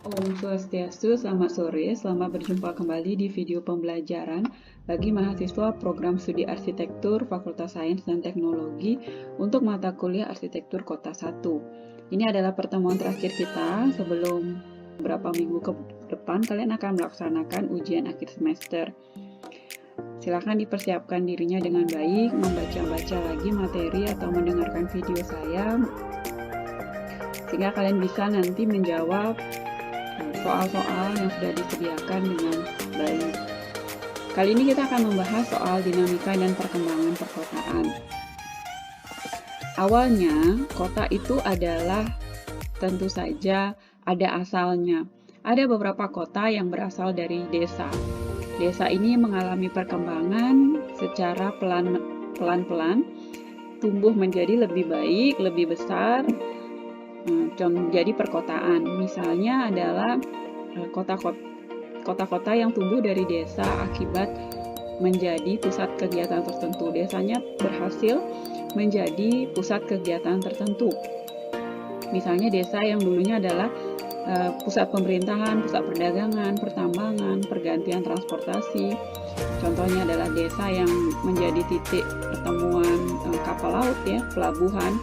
Om Swastiastu, selamat sore. Selamat berjumpa kembali di video pembelajaran bagi mahasiswa program studi arsitektur Fakultas Sains dan Teknologi untuk mata kuliah Arsitektur Kota 1. Ini adalah pertemuan terakhir kita sebelum beberapa minggu ke depan kalian akan melaksanakan ujian akhir semester. Silakan dipersiapkan dirinya dengan baik, membaca-baca lagi materi atau mendengarkan video saya sehingga kalian bisa nanti menjawab soal-soal yang sudah disediakan dengan baik. Kali ini kita akan membahas soal dinamika dan perkembangan perkotaan. Awalnya, kota itu adalah tentu saja ada asalnya. Ada beberapa kota yang berasal dari desa. Desa ini mengalami perkembangan secara pelan-pelan, tumbuh menjadi lebih baik, lebih besar, menjadi perkotaan. Misalnya adalah kota-kota yang tumbuh dari desa akibat menjadi pusat kegiatan tertentu. Desanya berhasil menjadi pusat kegiatan tertentu. Misalnya desa yang dulunya adalah pusat pemerintahan, pusat perdagangan, pertambangan, pergantian transportasi. Contohnya adalah desa yang menjadi titik pertemuan kapal laut, ya, pelabuhan,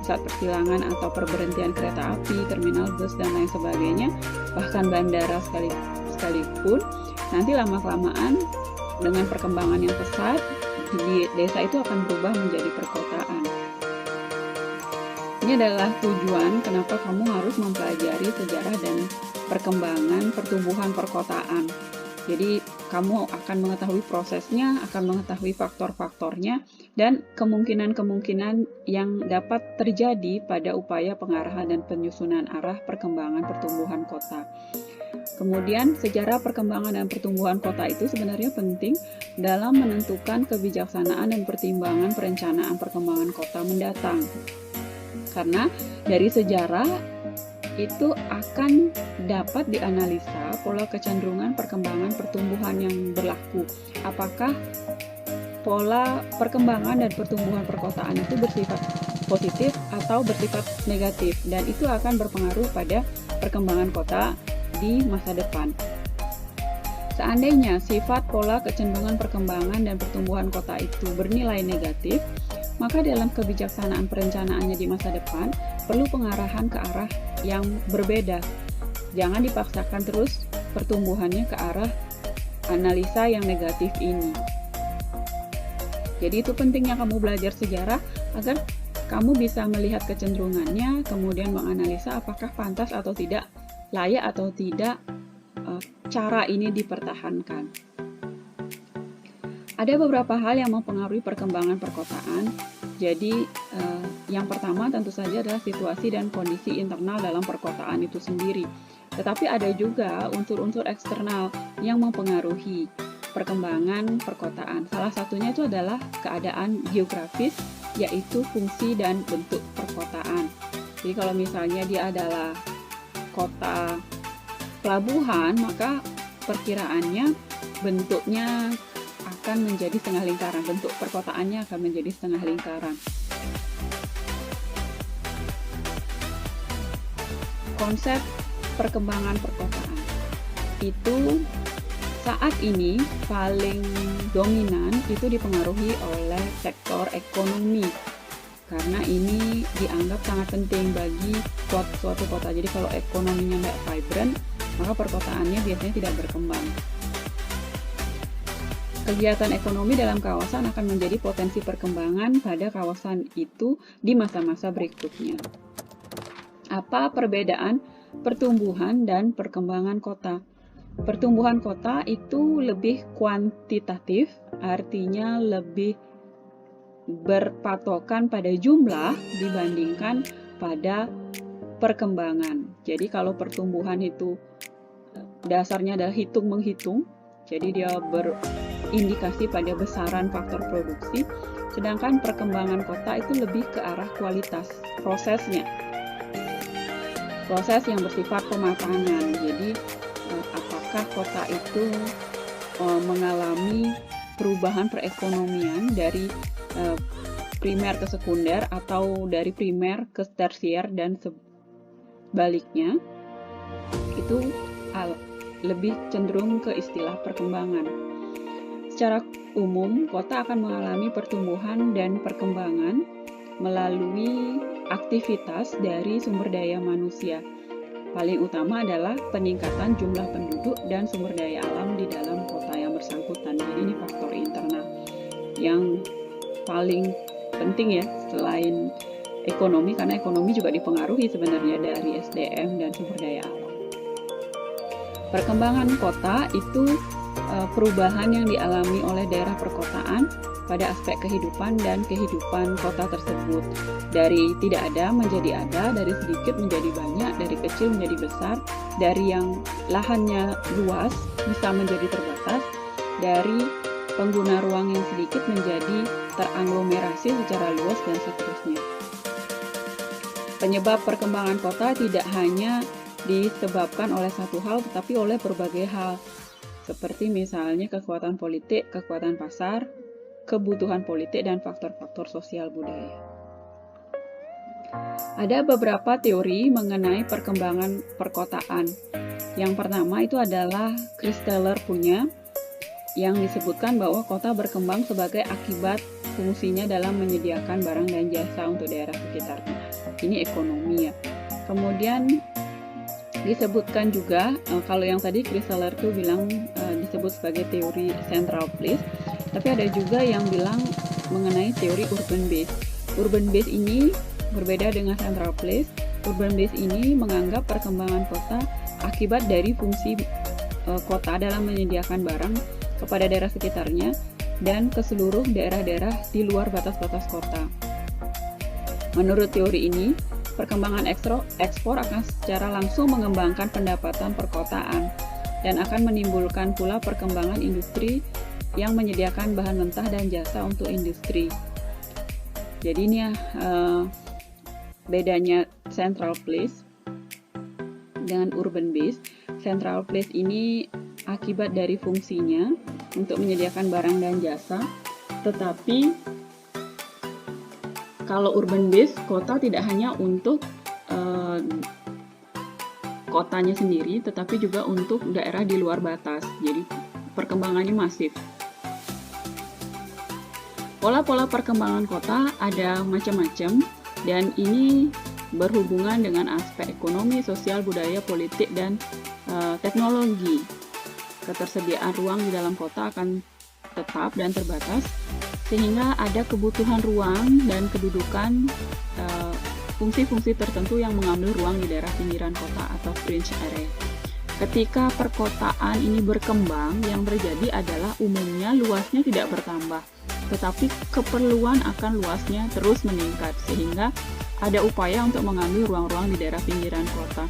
pusat persilangan atau perberhentian kereta api, terminal bus, dan lain sebagainya, bahkan bandara sekalipun. Nanti lama-kelamaan dengan perkembangan yang pesat, di desa itu akan berubah menjadi perkotaan. Ini adalah tujuan kenapa kamu harus mempelajari sejarah dan perkembangan pertumbuhan perkotaan. Jadi kamu akan mengetahui prosesnya, akan mengetahui faktor-faktornya, dan kemungkinan-kemungkinan yang dapat terjadi pada upaya pengarahan dan penyusunan arah perkembangan pertumbuhan kota. Kemudian, sejarah perkembangan dan pertumbuhan kota itu sebenarnya penting dalam menentukan kebijaksanaan dan pertimbangan perencanaan perkembangan kota mendatang. Karena dari sejarah itu akan dapat dianalisa pola kecenderungan perkembangan pertumbuhan yang berlaku. Apakah pola perkembangan dan pertumbuhan perkotaan itu bersifat positif atau bersifat negatif, dan itu akan berpengaruh pada perkembangan kota di masa depan. Seandainya sifat pola kecenderungan perkembangan dan pertumbuhan kota itu bernilai negatif, maka dalam kebijaksanaan perencanaannya di masa depan perlu pengarahan ke arah yang berbeda. Jangan dipaksakan terus pertumbuhannya ke arah analisa yang negatif ini. Jadi itu pentingnya kamu belajar sejarah agar kamu bisa melihat kecenderungannya, kemudian menganalisa apakah pantas atau tidak, layak atau tidak cara ini dipertahankan. Ada beberapa hal yang mempengaruhi perkembangan perkotaan. Jadi, yang pertama tentu saja adalah situasi dan kondisi internal dalam perkotaan itu sendiri. Tetapi ada juga unsur-unsur eksternal yang mempengaruhi perkembangan perkotaan. Salah satunya itu adalah keadaan geografis, yaitu fungsi dan bentuk perkotaan. Jadi kalau misalnya dia adalah kota pelabuhan, maka perkiraannya bentuknya akan menjadi setengah lingkaran, bentuk perkotaannya akan menjadi setengah lingkaran. Konsep perkembangan perkotaan itu saat ini paling dominan itu dipengaruhi oleh sektor ekonomi, karena ini dianggap sangat penting bagi suatu kota. Jadi kalau ekonominya tidak vibrant, maka perkotaannya biasanya tidak berkembang. Kegiatan ekonomi dalam kawasan akan menjadi potensi perkembangan pada kawasan itu di masa-masa berikutnya. Apa perbedaan pertumbuhan dan perkembangan kota? Pertumbuhan kota itu lebih kuantitatif, artinya lebih berpatokan pada jumlah dibandingkan pada perkembangan. Jadi kalau pertumbuhan itu dasarnya adalah hitung-menghitung, jadi dia berindikasi pada besaran faktor produksi, sedangkan perkembangan kota itu lebih ke arah kualitas prosesnya. Proses yang bersifat pematangan. Jadi apakah kota itu mengalami perubahan perekonomian dari primer ke sekunder atau dari primer ke tersier dan sebaliknya. itu lebih cenderung ke istilah perkembangan. Secara umum, kota akan mengalami pertumbuhan dan perkembangan melalui aktivitas dari sumber daya manusia. Paling utama adalah peningkatan jumlah penduduk dan sumber daya alam di dalam kota yang bersangkutan. Jadi ini faktor internal yang paling penting ya, selain ekonomi, karena ekonomi juga dipengaruhi sebenarnya dari SDM dan sumber daya alam. Perkembangan kota itu perubahan yang dialami oleh daerah perkotaan pada aspek kehidupan dan kehidupan kota tersebut. Dari tidak ada menjadi ada, dari sedikit menjadi banyak, dari kecil menjadi besar, dari yang lahannya luas bisa menjadi terbatas, dari pengguna ruang yang sedikit menjadi teraglomerasi secara luas, dan seterusnya. Penyebab perkembangan kota tidak hanya disebabkan oleh satu hal, tetapi oleh berbagai hal, seperti misalnya kekuatan politik, kekuatan pasar, kebutuhan politik, dan faktor-faktor sosial budaya. Ada beberapa teori mengenai perkembangan perkotaan. Yang pertama itu adalah Chris Taylor punya, yang disebutkan bahwa kota berkembang sebagai akibat fungsinya dalam menyediakan barang dan jasa untuk daerah sekitarnya. Ini ekonomi ya. Kemudian disebutkan juga, kalau yang tadi Chris Taylor tuh bilang disebut sebagai teori central place, tapi ada juga yang bilang mengenai teori urban base. Urban base ini berbeda dengan central place. Urban base ini menganggap perkembangan kota akibat dari fungsi kota dalam menyediakan barang kepada daerah sekitarnya dan ke seluruh daerah-daerah di luar batas-batas kota. Menurut teori ini, perkembangan ekspor akan secara langsung mengembangkan pendapatan perkotaan dan akan menimbulkan pula perkembangan industri yang menyediakan bahan mentah dan jasa untuk industri. Jadi ini ya bedanya central place dengan urban base. Central place ini akibat dari fungsinya untuk menyediakan barang dan jasa, tetapi kalau urban base, kota tidak hanya untuk kotanya sendiri, tetapi juga untuk daerah di luar batas. Jadi perkembangannya masif. Pola-pola perkembangan kota ada macam-macam, dan ini berhubungan dengan aspek ekonomi, sosial, budaya, politik, dan teknologi. Ketersediaan ruang di dalam kota akan tetap dan terbatas, sehingga ada kebutuhan ruang dan kedudukan fungsi-fungsi tertentu yang mengambil ruang di daerah pinggiran kota atau fringe area. Ketika perkotaan ini berkembang, yang terjadi adalah umumnya luasnya tidak bertambah, tetapi keperluan akan luasnya terus meningkat, sehingga ada upaya untuk mengambil ruang-ruang di daerah pinggiran kota.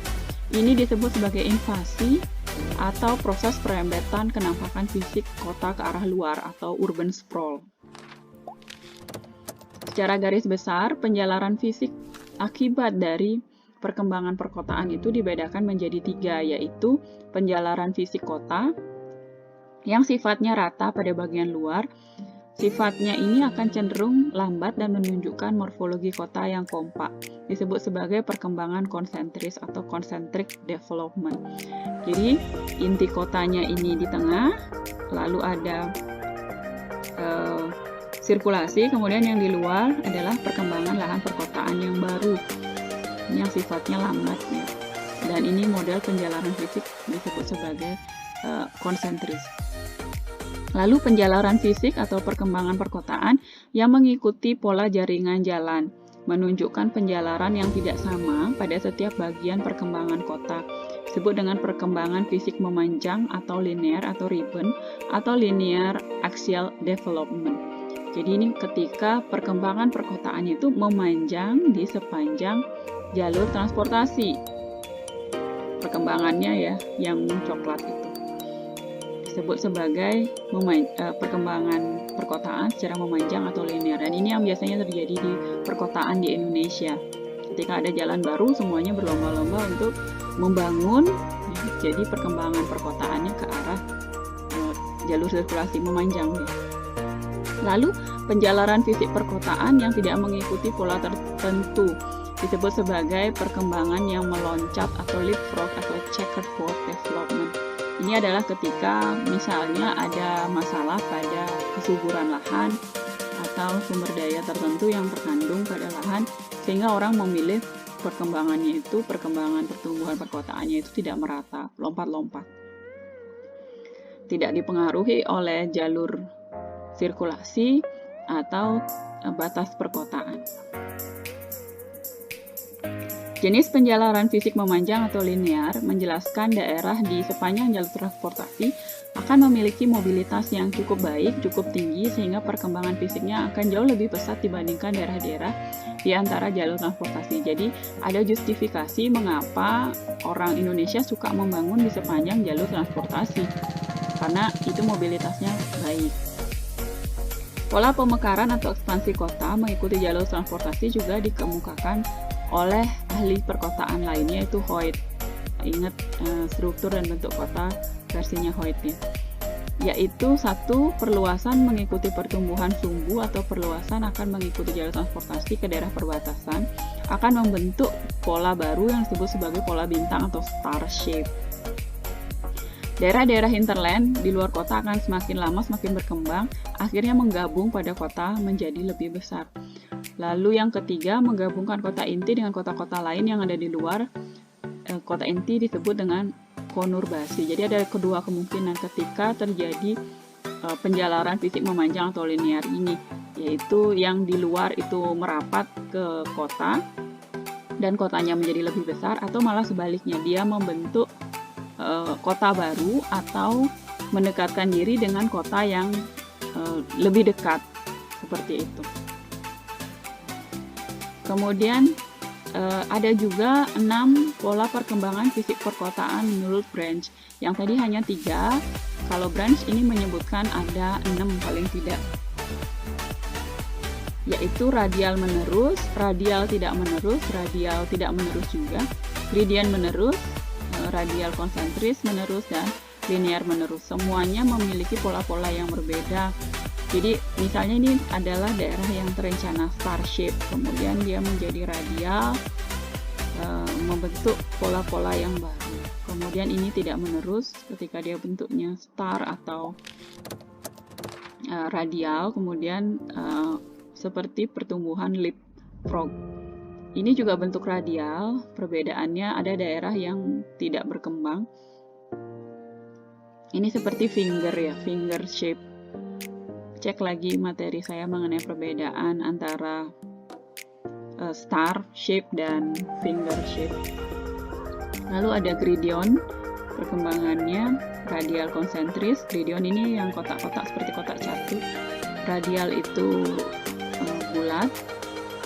Ini disebut sebagai invasi atau proses perembetan kenampakan fisik kota ke arah luar atau urban sprawl. Secara garis besar, penjalaran fisik akibat dari perkembangan perkotaan itu dibedakan menjadi 3, yaitu penjalaran fisik kota yang sifatnya rata pada bagian luar. Sifatnya ini akan cenderung lambat dan menunjukkan morfologi kota yang kompak. Disebut sebagai perkembangan konsentris atau concentric development. Jadi inti kotanya ini di tengah, lalu ada sirkulasi, kemudian yang di luar adalah perkembangan lahan perkotaan yang baru. Ini yang sifatnya lambat ya. Dan ini model penjalaran fisik disebut sebagai konsentris. Lalu penjalaran fisik atau perkembangan perkotaan yang mengikuti pola jaringan jalan, menunjukkan penjalaran yang tidak sama pada setiap bagian perkembangan kota. Disebut dengan perkembangan fisik memanjang atau linear atau ribbon atau linear axial development. Jadi ini ketika perkembangan perkotaan itu memanjang di sepanjang jalur transportasi. Perkembangannya ya, yang coklat itu disebut sebagai perkembangan perkotaan secara memanjang atau linear. Dan ini yang biasanya terjadi di perkotaan di Indonesia. Ketika ada jalan baru, semuanya berlomba-lomba untuk membangun, jadi perkembangan perkotaannya ke arah jalur sirkulasi memanjang. Lalu penjalaran fisik perkotaan yang tidak mengikuti pola tertentu. disebut sebagai perkembangan yang meloncat atau leapfrog atau checkerboard development. Ini adalah ketika misalnya ada masalah pada kesuburan lahan atau sumber daya tertentu yang terkandung pada lahan, sehingga orang memilih perkembangannya itu, perkembangan pertumbuhan perkotaannya itu tidak merata, lompat-lompat. Tidak dipengaruhi oleh jalur sirkulasi atau batas perkotaan. Jenis penjalaran fisik memanjang atau linear menjelaskan daerah di sepanjang jalur transportasi akan memiliki mobilitas yang cukup baik, cukup tinggi, sehingga perkembangan fisiknya akan jauh lebih pesat dibandingkan daerah-daerah di antara jalur transportasi. Jadi, ada justifikasi mengapa orang Indonesia suka membangun di sepanjang jalur transportasi, karena itu mobilitasnya baik. Pola pemekaran atau ekspansi kota mengikuti jalur transportasi juga dikemukakan oleh ahli perkotaan lainnya, yaitu Hoyt. Ingat struktur dan bentuk kota versinya Hoyt ya. Yaitu satu, perluasan mengikuti pertumbuhan sumbu atau perluasan akan mengikuti jalur transportasi ke daerah perbatasan akan membentuk pola baru yang disebut sebagai pola bintang atau star shape. Daerah-daerah hinterland di luar kota akan semakin lama semakin berkembang, akhirnya menggabung pada kota menjadi lebih besar. Lalu yang ketiga, menggabungkan kota inti dengan kota-kota lain yang ada di luar kota inti disebut dengan konurbasi. Jadi ada kedua kemungkinan ketika terjadi penjalaran fisik memanjang atau linear ini, yaitu yang di luar itu merapat ke kota dan kotanya menjadi lebih besar, atau malah sebaliknya, dia membentuk kota baru atau mendekatkan diri dengan kota yang lebih dekat, seperti itu. Kemudian ada juga 6 pola perkembangan fisik perkotaan menurut Branch. Yang tadi hanya 3, kalau Branch ini menyebutkan ada 6 paling tidak, yaitu radial menerus, radial tidak menerus juga, gradient menerus, radial konsentris menerus, dan linear menerus. Semuanya memiliki pola-pola yang berbeda. Jadi misalnya ini adalah daerah yang terencana star shape, kemudian dia menjadi radial, membentuk pola-pola yang baru. Kemudian ini tidak menerus ketika dia bentuknya star atau radial, kemudian seperti pertumbuhan leapfrog. Ini juga bentuk radial, perbedaannya ada daerah yang tidak berkembang. Ini seperti finger ya, finger shape. Cek lagi materi saya mengenai perbedaan antara star shape dan finger shape. Lalu ada gradient, perkembangannya radial konsentris. Gradient ini yang kotak-kotak seperti kotak catur. Radial itu bulat,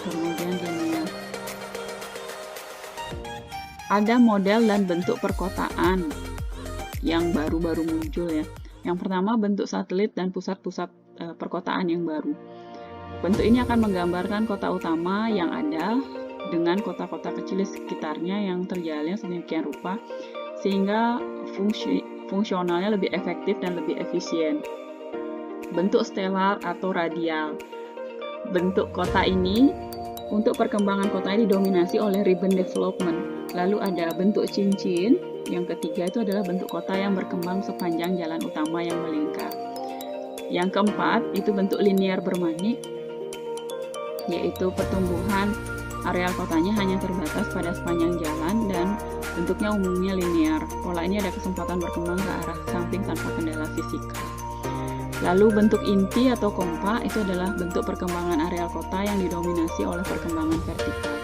kemudian linear. Ada model dan bentuk perkotaan yang baru-baru muncul ya. Yang pertama, bentuk satelit dan pusat-pusat perkotaan yang baru. Bentuk ini akan menggambarkan kota utama yang ada dengan kota-kota kecil di sekitarnya yang terjalin sedemikian rupa sehingga fungsionalnya lebih efektif dan lebih efisien. Bentuk stelar atau radial. Bentuk kota ini untuk perkembangan kota ini didominasi oleh ribbon development. Lalu ada bentuk cincin. Yang ketiga itu adalah bentuk kota yang berkembang sepanjang jalan utama yang melingkar. Yang keempat itu bentuk linear bermanik, yaitu pertumbuhan areal kotanya hanya terbatas pada sepanjang jalan dan bentuknya umumnya linear. Pola ini ada kesempatan berkembang ke arah samping tanpa kendala fisika. Lalu bentuk inti atau kompa itu adalah bentuk perkembangan areal kota yang didominasi oleh perkembangan vertikal.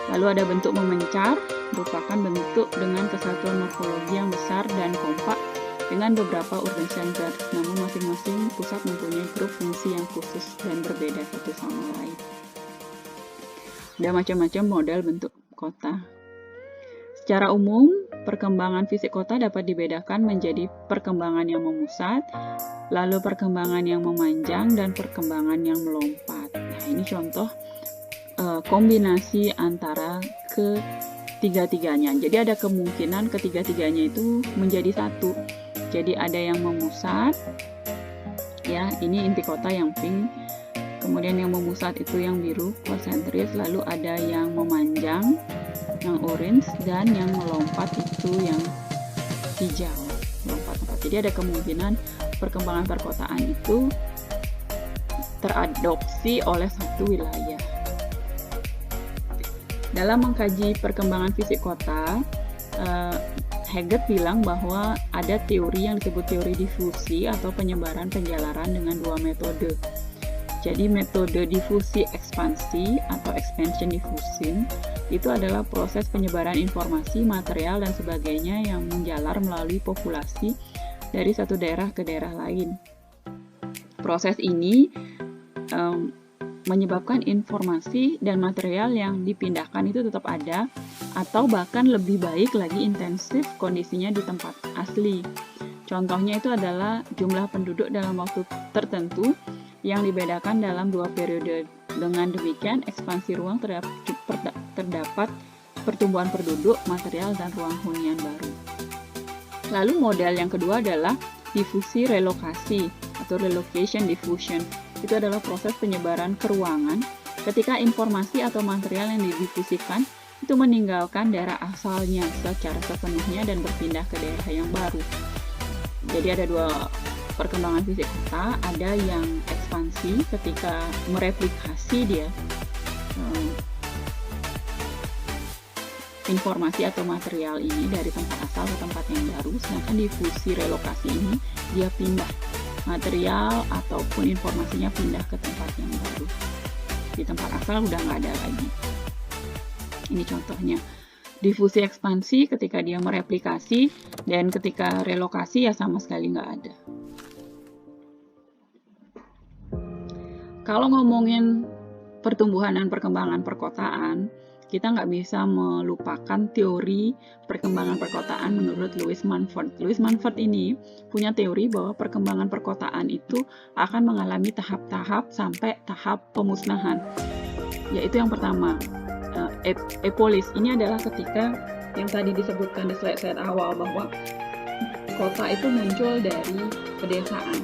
Lalu ada bentuk memencar, merupakan bentuk dengan kesatuan morfologi yang besar dan kompak dengan beberapa urban center, namun masing-masing pusat mempunyai grup fungsi yang khusus dan berbeda satu sama lain. Ada macam-macam model bentuk kota. Secara umum, perkembangan fisik kota dapat dibedakan menjadi perkembangan yang memusat, lalu perkembangan yang memanjang, dan perkembangan yang melompat. Nah, ini contoh kombinasi antara ketiga-tiganya. Jadi ada kemungkinan ketiga-tiganya itu menjadi satu. Jadi ada yang memusat, ya ini inti kota yang pink, kemudian yang memusat itu yang biru, konsentris, lalu ada yang memanjang, yang orange, dan yang melompat itu yang hijau, lompat-lompat. Jadi ada kemungkinan perkembangan perkotaan itu teradopsi oleh satu wilayah. Dalam mengkaji perkembangan fisik kota, Hegget bilang bahwa ada teori yang disebut teori difusi atau penyebaran penjalaran dengan dua metode. Jadi metode difusi ekspansi atau expansion diffusion itu adalah proses penyebaran informasi, material, dan sebagainya yang menjalar melalui populasi dari satu daerah ke daerah lain. Proses ini menyebabkan informasi dan material yang dipindahkan itu tetap ada, atau bahkan lebih baik lagi intensif kondisinya di tempat asli. Contohnya itu adalah jumlah penduduk dalam waktu tertentu yang dibedakan dalam dua periode. Dengan demikian, ekspansi ruang terdapat pertumbuhan penduduk, material, dan ruang hunian baru. Lalu model yang kedua adalah difusi relokasi atau relocation diffusion. Itu adalah proses penyebaran ke ruangan ketika informasi atau material yang didifusikan itu meninggalkan daerah asalnya secara sepenuhnya dan berpindah ke daerah yang baru. Jadi ada dua perkembangan fisik kota, ada yang ekspansi ketika mereplikasi dia informasi atau material ini dari tempat asal ke tempat yang baru, sedangkan difusi relokasi ini dia pindah material ataupun informasinya pindah ke tempat yang baru. Di tempat asal udah nggak ada lagi. Ini contohnya. Difusi ekspansi ketika dia mereplikasi, dan ketika relokasi ya sama sekali nggak ada. Kalau ngomongin pertumbuhan dan perkembangan perkotaan, kita nggak bisa melupakan teori perkembangan perkotaan menurut Louis Mumford. Louis Mumford ini punya teori bahwa perkembangan perkotaan itu akan mengalami tahap-tahap sampai tahap pemusnahan. Yaitu yang pertama, epolis. Ini adalah ketika yang tadi disebutkan di slide awal bahwa kota itu muncul dari pedesaan.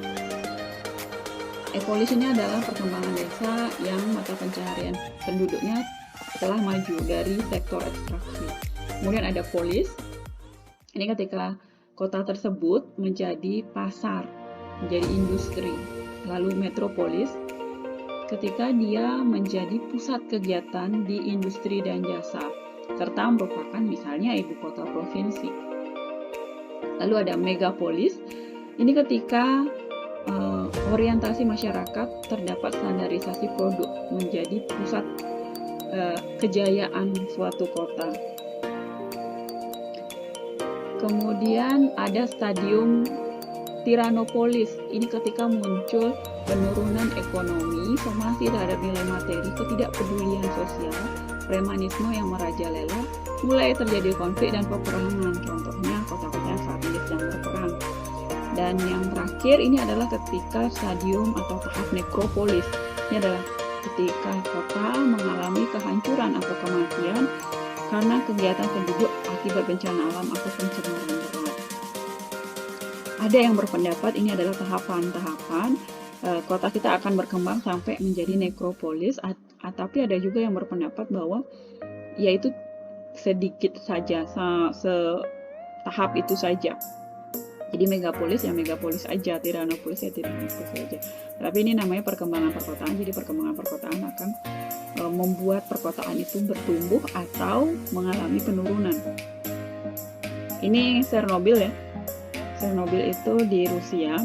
Epolis ini adalah perkembangan desa yang mata pencaharian penduduknya telah maju dari sektor ekstraksi. Kemudian ada polis. Ini ketika kota tersebut menjadi pasar, menjadi industri. Lalu metropolis ketika dia menjadi pusat kegiatan di industri dan jasa, serta merupakan misalnya ibu kota provinsi. Lalu ada megapolis. Ini ketika orientasi masyarakat terdapat standarisasi produk menjadi pusat kejayaan suatu kota. Kemudian ada stadium tiranopolis. Ini ketika muncul penurunan ekonomi, somasi terhadap nilai materi, ketidakpedulian sosial, premanisme yang merajalela, mulai terjadi konflik dan peperangan. Contohnya kota-kota yang saat ini sedang berperang. Dan yang terakhir ini adalah ketika stadium atau tahap nekropolis. Ini adalah ketika kota mengalami kehancuran atau kematian karena kegiatan penduduk akibat bencana alam atau pencemaran berat. Ada yang berpendapat ini adalah tahapan-tahapan kota kita akan berkembang sampai menjadi nekropolis, tapi ada juga yang berpendapat bahwa yaitu sedikit saja, setahap itu saja. Jadi megapolis ya megapolis aja, tiranopolis ya tiranopolis aja. Tapi ini namanya perkembangan perkotaan. Jadi perkembangan perkotaan akan membuat perkotaan itu bertumbuh atau mengalami penurunan. Ini Chernobyl ya. Chernobyl itu di Rusia.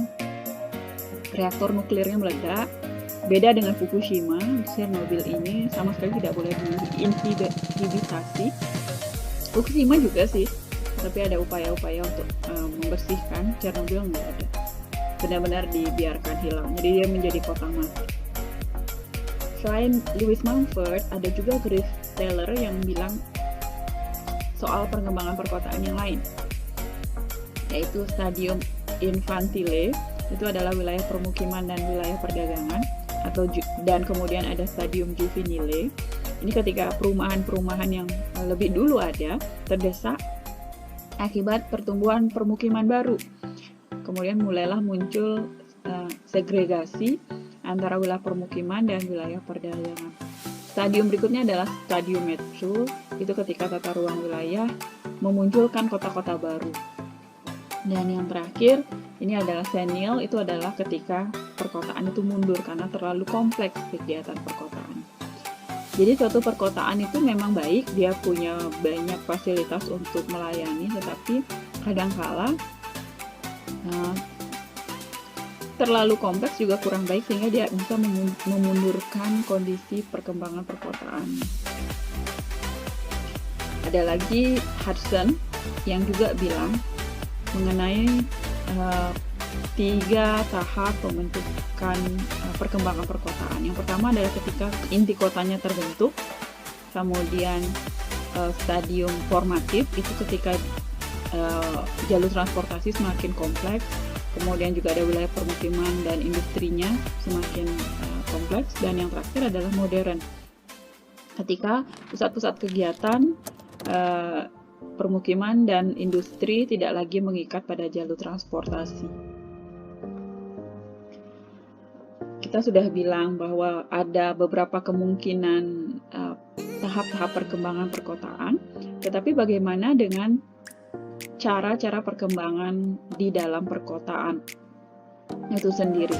Reaktor nuklirnya meledak. Beda dengan Fukushima, Chernobyl ini sama sekali tidak boleh diinhibitasi. Fukushima juga sih, tapi ada upaya-upaya untuk membersihkan. Chernobyl nggak ada, benar-benar dibiarkan hilang, jadi dia menjadi kota mati. Selain Louis Mumford, ada juga Griff Taylor yang bilang soal perkembangan perkotaan yang lain, yaitu stadium infantile, itu adalah wilayah permukiman dan wilayah perdagangan, dan kemudian ada stadium juvenile. Ini ketika perumahan-perumahan yang lebih dulu ada terdesak akibat pertumbuhan permukiman baru. Kemudian mulailah muncul segregasi antara wilayah permukiman dan wilayah perdagangan. Stadium berikutnya adalah stadium mature, itu ketika tata ruang wilayah memunculkan kota-kota baru. Dan yang terakhir, ini adalah senile, itu adalah ketika perkotaan itu mundur karena terlalu kompleks kegiatan perkotaan. Jadi suatu perkotaan itu memang baik, dia punya banyak fasilitas untuk melayani, tetapi kadangkala terlalu kompleks juga kurang baik sehingga dia bisa memundurkan kondisi perkembangan perkotaan. Ada lagi Hudson yang juga bilang mengenai 3 tahap pembentukan perkembangan perkotaan. Yang pertama adalah ketika inti kotanya terbentuk, kemudian stadium formatif itu ketika jalur transportasi semakin kompleks, kemudian juga ada wilayah permukiman dan industrinya semakin kompleks, dan yang terakhir adalah modern ketika pusat-pusat kegiatan permukiman dan industri tidak lagi mengikat pada jalur transportasi. Kita sudah bilang bahwa ada beberapa kemungkinan tahap-tahap perkembangan perkotaan, tetapi bagaimana dengan cara-cara perkembangan di dalam perkotaan itu sendiri?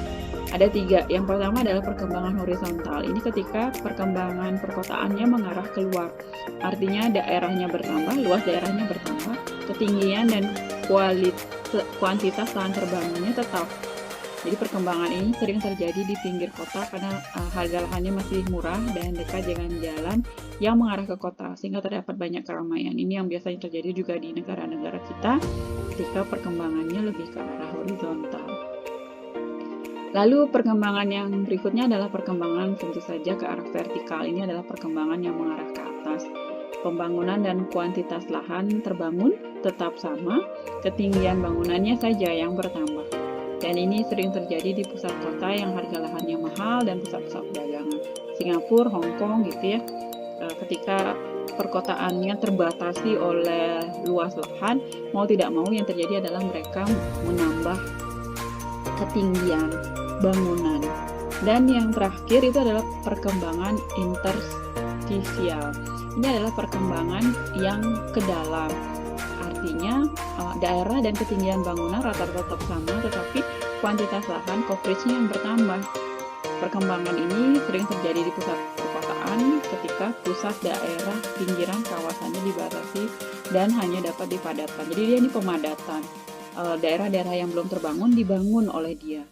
Ada 3. Yang pertama adalah perkembangan horizontal. Ini ketika perkembangan perkotaannya mengarah keluar. Artinya daerahnya bertambah, luas daerahnya bertambah, ketinggian dan kuantitas lahan terbangunnya tetap. Jadi perkembangan ini sering terjadi di pinggir kota karena harga lahannya masih murah dan dekat dengan jalan yang mengarah ke kota, sehingga terdapat banyak keramaian. Ini yang biasanya terjadi juga di negara-negara kita ketika perkembangannya lebih ke arah horizontal. Lalu perkembangan yang berikutnya adalah perkembangan tentu saja ke arah vertikal. Ini adalah perkembangan yang mengarah ke atas. Pembangunan dan kuantitas lahan terbangun tetap sama, ketinggian bangunannya saja yang bertambah. Dan ini sering terjadi di pusat kota yang harga lahannya mahal dan pusat-pusat perdagangan. Singapura, Hong Kong gitu ya. Ketika perkotaannya terbatasi oleh luas lahan, mau tidak mau yang terjadi adalah mereka menambah ketinggian bangunan. Dan yang terakhir itu adalah perkembangan interstisial. Ini adalah perkembangan yang ke dalam. Artinya daerah dan ketinggian bangunan rata-rata tetap sama, tetapi kuantitas lahan coverage-nya yang bertambah. Perkembangan ini sering terjadi di pusat perkotaan ketika pusat daerah pinggiran kawasannya dibatasi dan hanya dapat dipadatkan. Jadi dia ini pemadatan. Daerah-daerah yang belum terbangun dibangun oleh dia.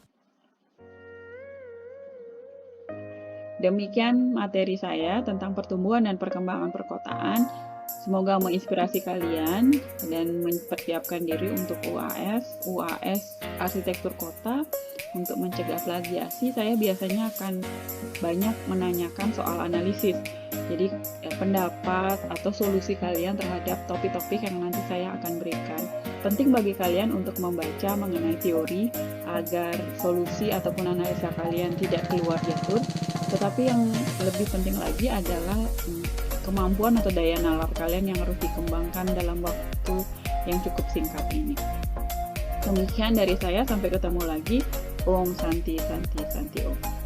Demikian materi saya tentang pertumbuhan dan perkembangan perkotaan. Semoga menginspirasi kalian dan mempersiapkan diri untuk UAS arsitektur kota. Untuk mencegah plagiasi, saya biasanya akan banyak menanyakan soal analisis. Jadi pendapat atau solusi kalian terhadap topik-topik yang nanti saya akan berikan. Penting bagi kalian untuk membaca mengenai teori agar solusi ataupun analisa kalian tidak keluar jalur. Tetapi yang lebih penting lagi adalah kemampuan atau daya nalar kalian yang harus dikembangkan dalam waktu yang cukup singkat ini. Demikian dari saya, sampai ketemu lagi. Om Santi Santi Santi Om.